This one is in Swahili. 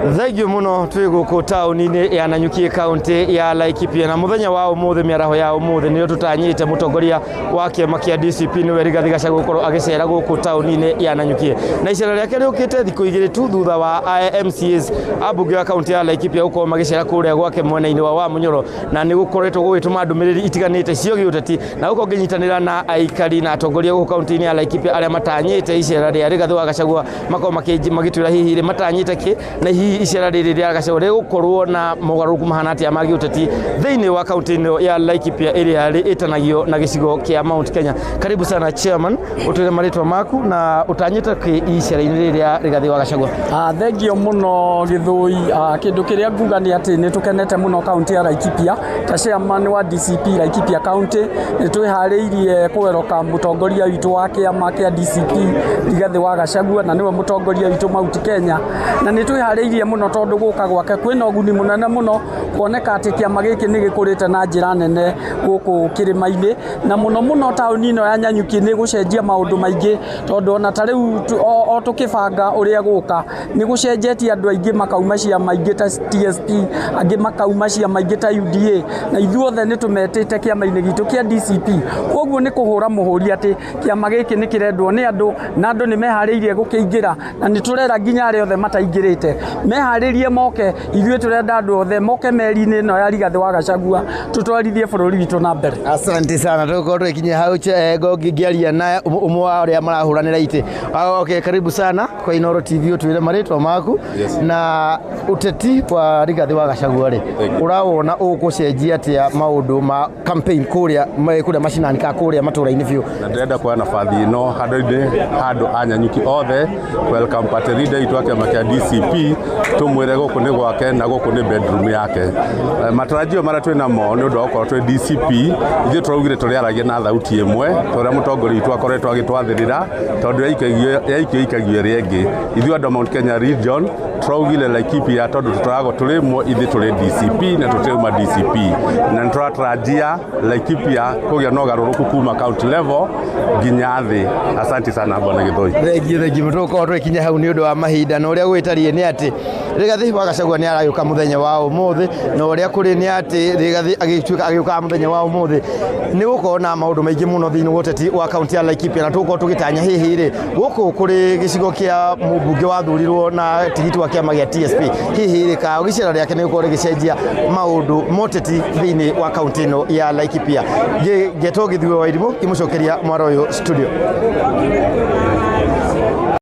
Thegio muno twiguku tauni-ini ya Nanyuki kaunti ya Laikipia na muthenya wa umuthi miaraho ya umuthi ni tutanyite mutongoria wa kiama kia DCP ni Rigathi Gachagua gukorwo agicera guku tauni-ini ya Nanyuki na icera riake riukite thiku igiri tu thutha wa MCAs abunge wa kaunti ya Laikipia gukorwo magicera kuria gwake mwena-ini wa Munyoro na ni gukoretwo gugituma ndumiriri itiganite cio giuteti na gukorwo nginyitanira na aikari na atongoria guku kaunti-ini ya Laikipia aria matanyite icera ria Rigathi wa Gachagua makorwo magitwira hihi ri matanyite ki na icera riri ria Gachagua gukorwo na mugaruku mahanati ya magi uteti thiini wa kaunti ya Laikipia iria itanagio na gicigo kia Mount Kenya. Karibu sana chairman, utwire maritwa maku na utanyita ki icera-ini ria Rigathi wa Gachagua. Thengio muno Githui, kindu kiria nguga ni ati ni tukenete muno kaunti ya Laikipia ta chairman wa DCP Laikipia County ni twihariirie kuweroka mutongoria witu wa kiama kia DCP Rigathi wa Gachagua na niwe mutongoria witu Mount Kenya na ni twihariirie muno tondu guka gwake kwina uguni munene muno kuoneka ati kiama giki ni gikurite na njira nene guku kirima-ini na muno tauni ino ya Nanyuki ni gucenjia maundu maingi tondu ona ta riu o tukibanga uria guka ni gucenjetie andu aingi makauma cia maingi ta TSP angi makauma cia maingi ta UDA na ithuothe ni tumetite kiama-ini gitu kia DCP koguo ni kuhura muhuri ati kiama giki ni kirendwo ni andu na andu ni mehariirie gukiingira na ni turera nginya aria othe mataingirite mehariirie moke ithuĩ turenda andu othe moke meri-ini ino ya Rigathi wa Gachagua tutwarithie bururi witu na mbere. Asante sana tuko tukinya hau ngiaria na umwe wa aria marahuranira ite. Okay, karibu sana kwa Inooro TV utwire maritwa maku. Yes. Na uteti wa Rigathi wa Gachagua ri urawona ugucenjia atia maundu ma campaign kuria mashinani ka kuria matura-ini biu na ndenda kwa nafathi ino handu Anyanyuki othe welcome party leader itu ake makia DCP tumwire guku ni gwake na guku ni bedroom yake. Matarajio mara twina mo ni undu okoro twi DCP ithu turaugire turiaragia na thauti imwe turia mutongoria itu akoretwo agitwathirira tondu yaikagio riengi ithu andu Mount Kenya region turaugire Laikipia tondu tutarago turimwo ithu turi DCP na tutiruma DCP na turatarajia Laikipia kugia no garuruku kuma county level nginya thi. Asante sana bwana Githui. Thengi mutuko twikinya hau ni undu wa mahinda na uria gwitarie ni ati Rigathi wa Gachagua ni arayuka muthenya wa umuthi na uria kuri ni ati Rigathi agituka muthenya wa umuthi ni gukorwo na maundu maingi muno thiini wa uteti wa kaunti ya Laikipia na tuko tugitanya hihi ri guku kuri gicigo kia mubunge wathurirwo na tigiti wa kiama gia TSP hihi ri ka gicera riake ni gukorwo gicenjia maundu moteti thiini wa kaunti ino ya Laikipia. Geto Githui wa Irimũ imucokeria mwaro uyu studio.